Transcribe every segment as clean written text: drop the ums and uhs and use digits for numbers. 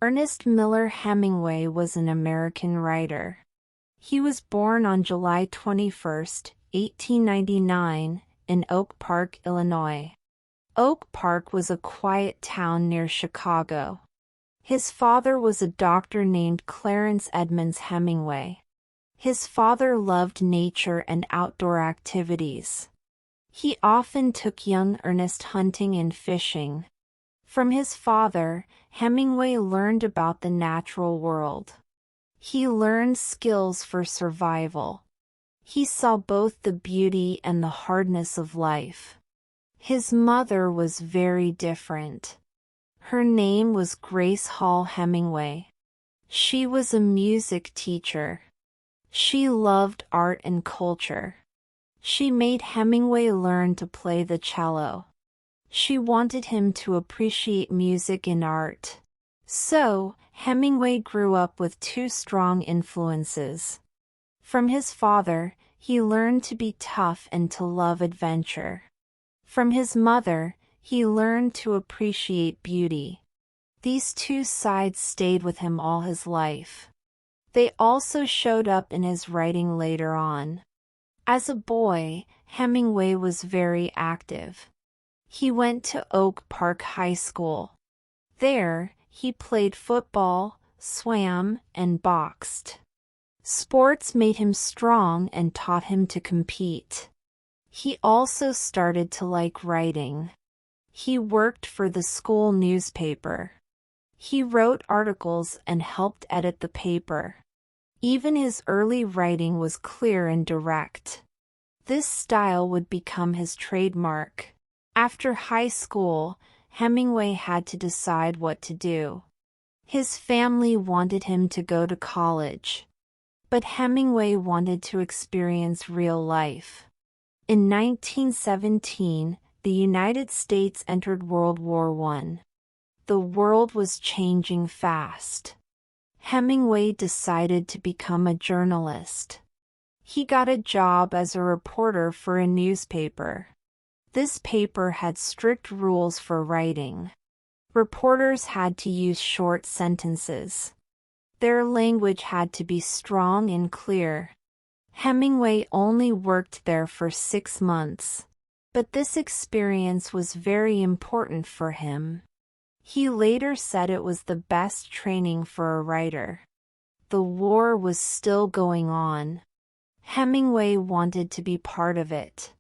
Ernest Miller Hemingway was an American writer. He was born on July 21, 1899, in Oak Park, Illinois. Oak Park was a quiet town near Chicago. His father was a doctor named Clarence Edmonds Hemingway. His father loved nature and outdoor activities. He often took young Ernest hunting and fishing. From his father, Hemingway learned about the natural world. He learned skills for survival. He saw both the beauty and the hardness of life. His mother was very different. Her name was Grace Hall Hemingway. She was a music teacher. She loved art and culture. She made Hemingway learn to play the cello. She wanted him to appreciate music and art. So, Hemingway grew up with two strong influences. From his father, he learned to be tough and to love adventure. From his mother, he learned to appreciate beauty. These two sides stayed with him all his life. They also showed up in his writing later on. As a boy, Hemingway was very active. He went to Oak Park High School. There, he played football, swam, and boxed. Sports made him strong and taught him to compete. He also started to like writing. He worked for the school newspaper. He wrote articles and helped edit the paper. Even his early writing was clear and direct. This style would become his trademark. After high school, Hemingway had to decide what to do. His family wanted him to go to college. But Hemingway wanted to experience real life. In 1917, the United States entered World War I. The world was changing fast. Hemingway decided to become a journalist. He got a job as a reporter for a newspaper. This paper had strict rules for writing. Reporters had to use short sentences. Their language had to be strong and clear. Hemingway only worked there for 6 months. But this experience was very important for him. He later said it was the best training for a writer. The war was still going on. Hemingway wanted to be part of it.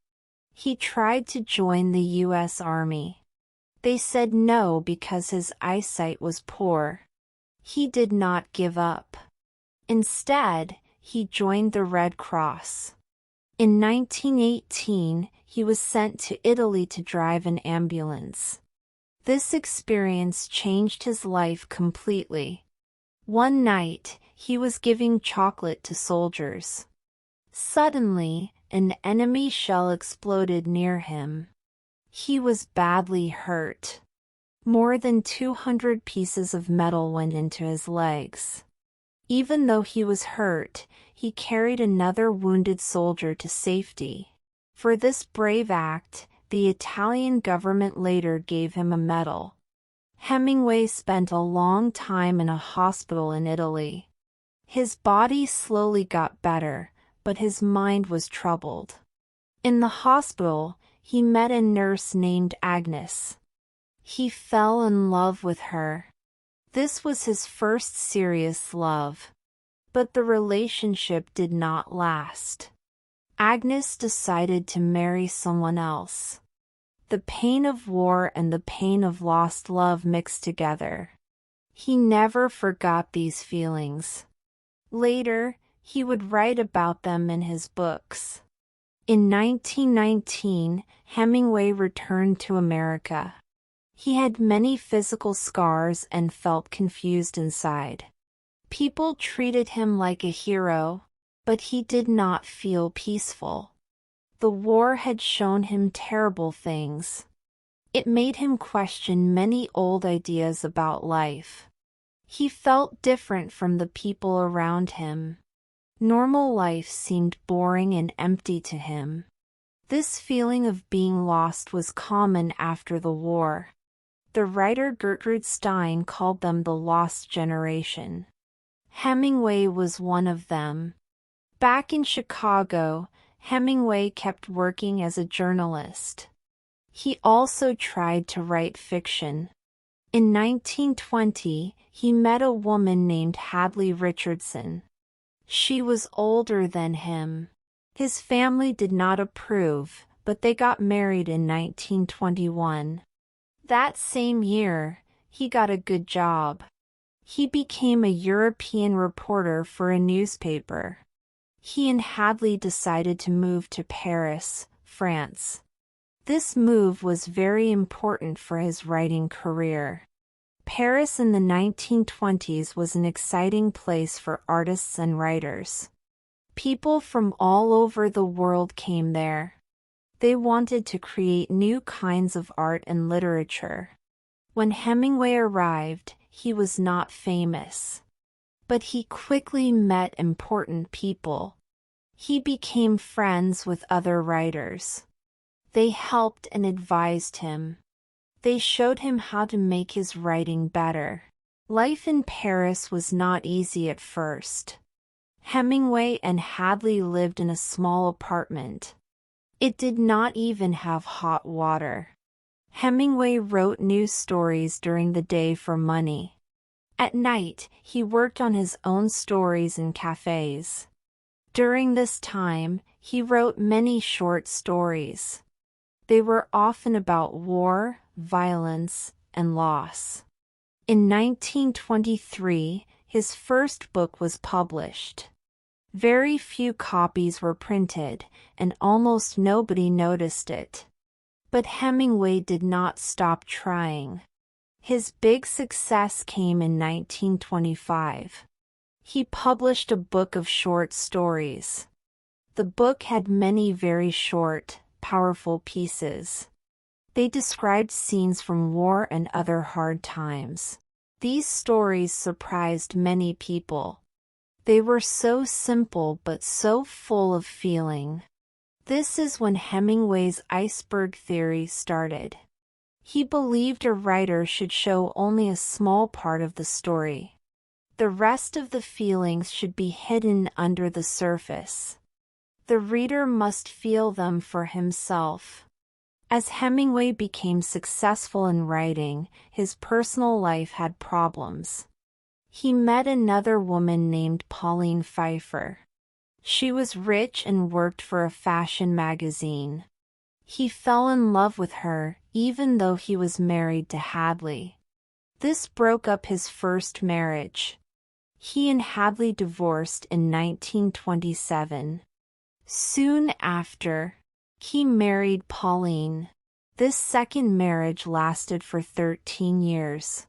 He tried to join the U.S. Army. They said no because his eyesight was poor. He did not give up. Instead, he joined the Red Cross. In 1918, he was sent to Italy to drive an ambulance. This experience changed his life completely. One night, he was giving chocolate to soldiers. Suddenly, an enemy shell exploded near him. He was badly hurt. More than 200 pieces of metal went into his legs. Even though he was hurt, he carried another wounded soldier to safety. For this brave act, the Italian government later gave him a medal. Hemingway spent a long time in a hospital in Italy. His body slowly got better, but his mind was troubled. In the hospital, he met a nurse named Agnes. He fell in love with her. This was his first serious love. But the relationship did not last. Agnes decided to marry someone else. The pain of war and the pain of lost love mixed together. He never forgot these feelings. Later, he would write about them in his books. In 1919, Hemingway returned to America. He had many physical scars and felt confused inside. People treated him like a hero, but he did not feel peaceful. The war had shown him terrible things. It made him question many old ideas about life. He felt different from the people around him. Normal life seemed boring and empty to him. This feeling of being lost was common after the war. The writer Gertrude Stein called them the lost generation. Hemingway was one of them. Back in Chicago, Hemingway kept working as a journalist. He also tried to write fiction. In 1920, he met a woman named Hadley Richardson. She was older than him. His family did not approve, but they got married in 1921. That same year, he got a good job. He became a European reporter for a newspaper. He and Hadley decided to move to Paris, France. This move was very important for his writing career. Paris in the 1920s was an exciting place for artists and writers. People from all over the world came there. They wanted to create new kinds of art and literature. When Hemingway arrived, he was not famous. But he quickly met important people. He became friends with other writers. They helped and advised him. They showed him how to make his writing better. Life in Paris was not easy at first. Hemingway and Hadley lived in a small apartment. It did not even have hot water. Hemingway wrote news stories during the day for money. At night, he worked on his own stories in cafes. During this time, he wrote many short stories. They were often about war, violence, and loss. In 1923, his first book was published. Very few copies were printed, and almost nobody noticed it. But Hemingway did not stop trying. His big success came in 1925. He published a book of short stories. The book had many very short, powerful pieces. They described scenes from war and other hard times. These stories surprised many people. They were so simple but so full of feeling. This is when Hemingway's iceberg theory started. He believed a writer should show only a small part of the story. The rest of the feelings should be hidden under the surface. The reader must feel them for himself. As Hemingway became successful in writing, his personal life had problems. He met another woman named Pauline Pfeiffer. She was rich and worked for a fashion magazine. He fell in love with her, even though he was married to Hadley. This broke up his first marriage. He and Hadley divorced in 1927. Soon after, he married Pauline. This second marriage lasted for 13 years.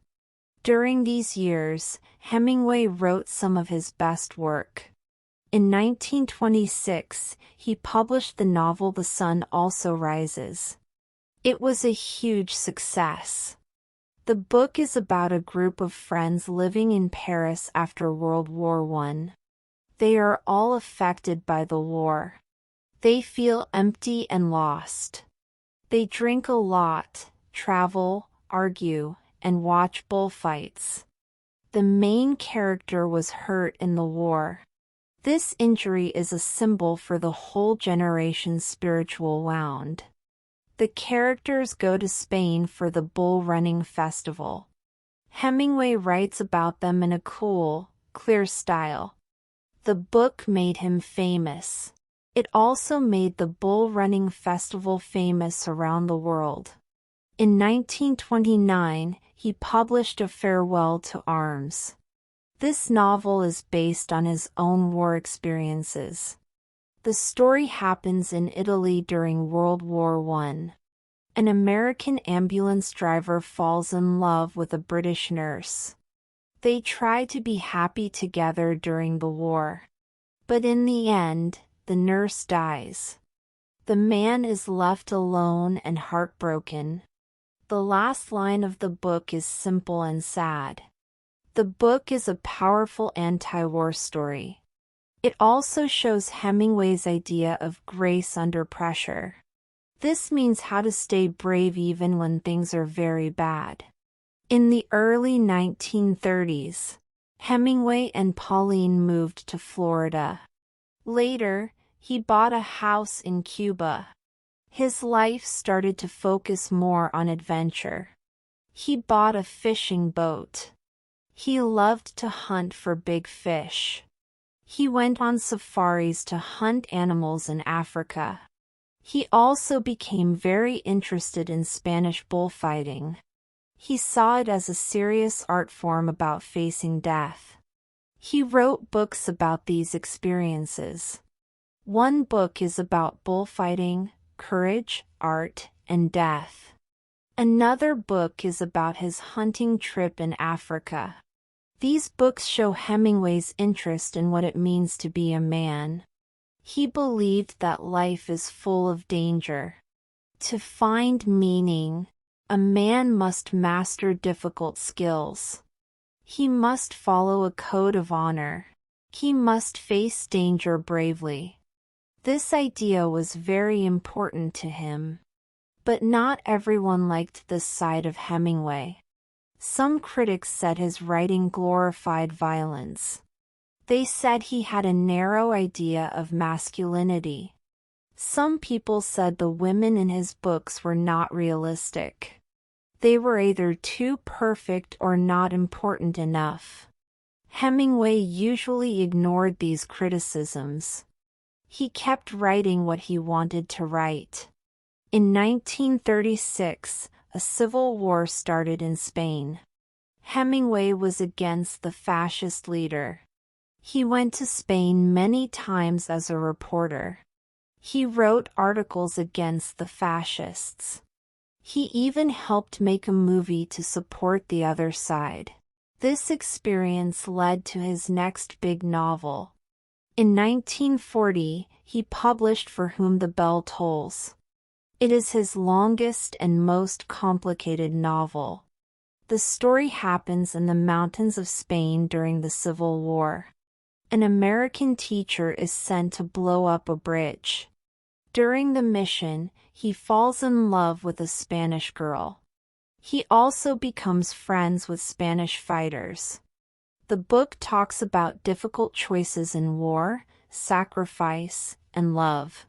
During these years, Hemingway wrote some of his best work. In 1926, he published the novel The Sun Also Rises. It was a huge success. The book is about a group of friends living in Paris after World War I. They are all affected by the war. They feel empty and lost. They drink a lot, travel, argue, and watch bullfights. The main character was hurt in the war. This injury is a symbol for the whole generation's spiritual wound. The characters go to Spain for the bull running festival. Hemingway writes about them in a cool, clear style. The book made him famous. It also made the bull running festival famous around the world. In 1929, he published A Farewell to Arms. This novel is based on his own war experiences. The story happens in Italy during World War I. An American ambulance driver falls in love with a British nurse. They try to be happy together during the war. But in the end, the nurse dies. The man is left alone and heartbroken. The last line of the book is simple and sad. The book is a powerful anti-war story. It also shows Hemingway's idea of grace under pressure. This means how to stay brave even when things are very bad. In the early 1930s, Hemingway and Pauline moved to Florida. Later, he bought a house in Cuba. His life started to focus more on adventure. He bought a fishing boat. He loved to hunt for big fish. He went on safaris to hunt animals in Africa. He also became very interested in Spanish bullfighting. He saw it as a serious art form about facing death. He wrote books about these experiences. One book is about bullfighting, courage, art, and death. Another book is about his hunting trip in Africa. These books show Hemingway's interest in what it means to be a man. He believed that life is full of danger. To find meaning, a man must master difficult skills. He must follow a code of honor. He must face danger bravely. This idea was very important to him. But not everyone liked this side of Hemingway. Some critics said his writing glorified violence. They said he had a narrow idea of masculinity. Some people said the women in his books were not realistic. They were either too perfect or not important enough. Hemingway usually ignored these criticisms. He kept writing what he wanted to write. In 1936, a civil war started in Spain. Hemingway was against the fascist leader. He went to Spain many times as a reporter. He wrote articles against the fascists. He even helped make a movie to support the other side. This experience led to his next big novel. In 1940, he published For Whom the Bell Tolls. It is his longest and most complicated novel. The story happens in the mountains of Spain during the Civil War. An American teacher is sent to blow up a bridge. During the mission, he falls in love with a Spanish girl. He also becomes friends with Spanish fighters. The book talks about difficult choices in war, sacrifice, and love.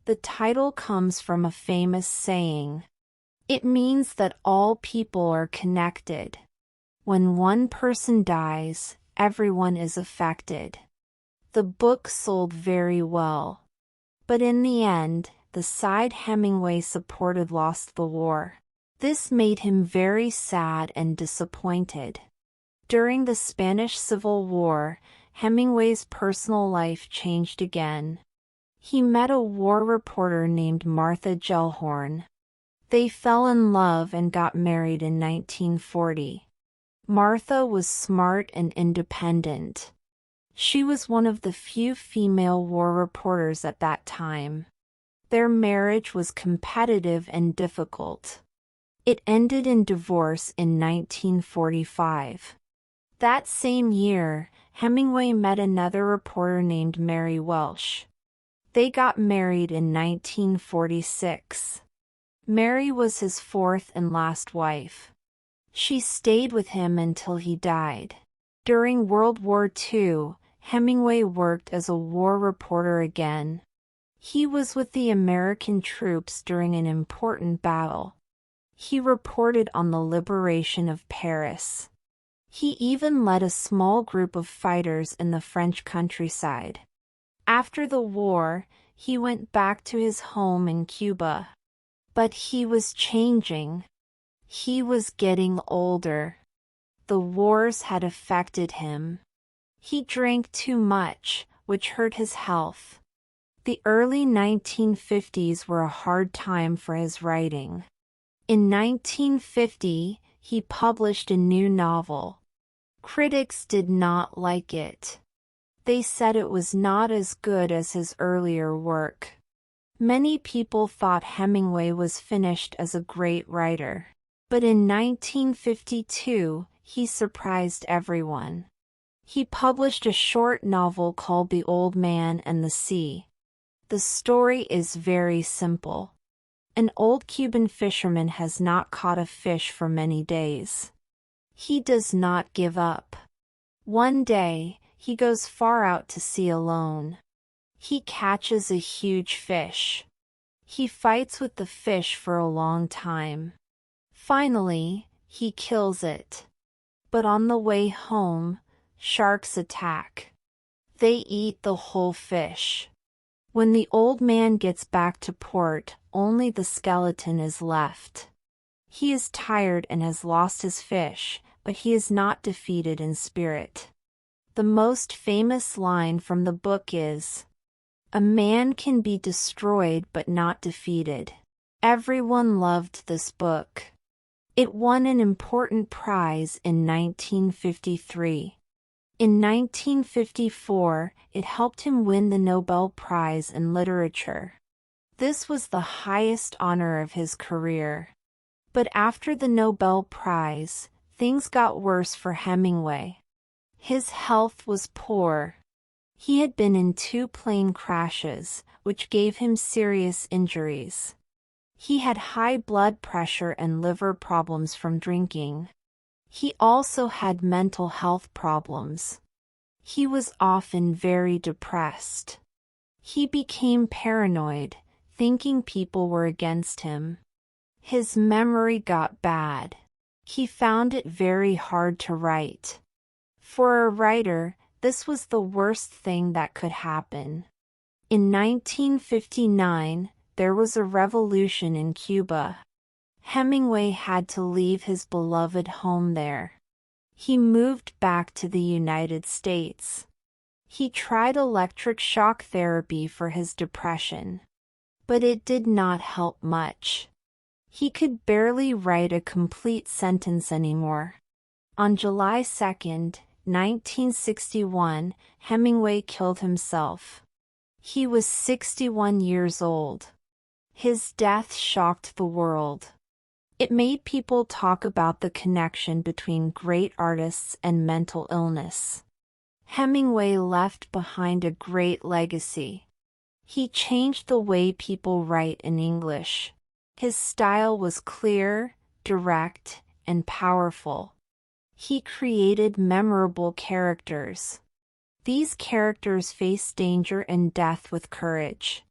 The title comes from a famous saying. It means that all people are connected. When one person dies, everyone is affected. The book sold very well. But in the end, the side Hemingway supported lost the war. This made him very sad and disappointed. During the Spanish Civil War, Hemingway's personal life changed again. He met a war reporter named Martha Gellhorn. They fell in love and got married in 1940. Martha was smart and independent. She was one of the few female war reporters at that time. Their marriage was competitive and difficult. It ended in divorce in 1945. That same year, Hemingway met another reporter named Mary Welsh. They got married in 1946. Mary was his fourth and last wife. She stayed with him until he died. During World War II, Hemingway worked as a war reporter again. He was with the American troops during an important battle. He reported on the liberation of Paris. He even led a small group of fighters in the French countryside. After the war, he went back to his home in Cuba. But he was changing. He was getting older. The wars had affected him. He drank too much, which hurt his health. The early 1950s were a hard time for his writing. In 1950, he published a new novel. Critics did not like it. They said it was not as good as his earlier work. Many people thought Hemingway was finished as a great writer. But in 1952, he surprised everyone. He published a short novel called The Old Man and the Sea. The story is very simple. An old Cuban fisherman has not caught a fish for many days. He does not give up. One day, he goes far out to sea alone. He catches a huge fish. He fights with the fish for a long time. Finally, he kills it. But on the way home, sharks attack. They eat the whole fish. When the old man gets back to port, only the skeleton is left. He is tired and has lost his fish, but he is not defeated in spirit. The most famous line from the book is, "A man can be destroyed but not defeated." Everyone loved this book. It won an important prize in 1953. In 1954, it helped him win the Nobel Prize in Literature. This was the highest honor of his career. But after the Nobel Prize, things got worse for Hemingway. His health was poor. He had been in 2 plane crashes, which gave him serious injuries. He had high blood pressure and liver problems from drinking. He also had mental health problems. He was often very depressed. He became paranoid, thinking people were against him. His memory got bad. He found it very hard to write. For a writer, this was the worst thing that could happen. In 1959, there was a revolution in Cuba. Hemingway had to leave his beloved home there. He moved back to the United States. He tried electric shock therapy for his depression. But it did not help much. He could barely write a complete sentence anymore. On July 2, 1961, Hemingway killed himself. He was 61 years old. His death shocked the world. It made people talk about the connection between great artists and mental illness. Hemingway left behind a great legacy. He changed the way people write in English. His style was clear, direct, and powerful. He created memorable characters. These characters face danger and death with courage.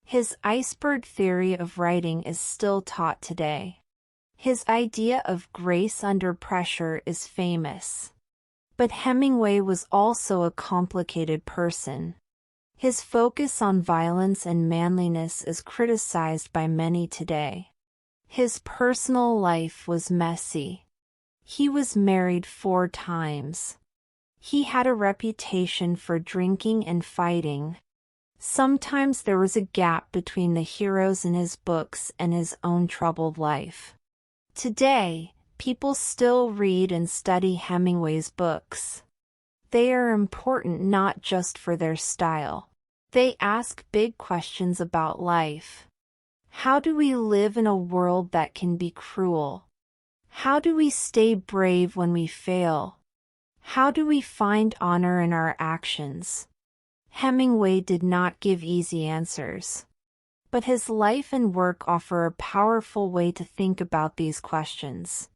His iceberg theory of writing is still taught today. His idea of grace under pressure is famous. But Hemingway was also a complicated person. His focus on violence and manliness is criticized by many today. His personal life was messy. He was married 4 times. He had a reputation for drinking and fighting. Sometimes there was a gap between the heroes in his books and his own troubled life. Today, people still read and study Hemingway's books. They are important not just for their style. They ask big questions about life. How do we live in a world that can be cruel? How do we stay brave when we fail? How do we find honor in our actions? Hemingway did not give easy answers. But his life and work offer a powerful way to think about these questions.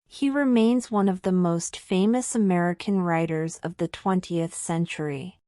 He remains one of the most famous American writers of the 20th century.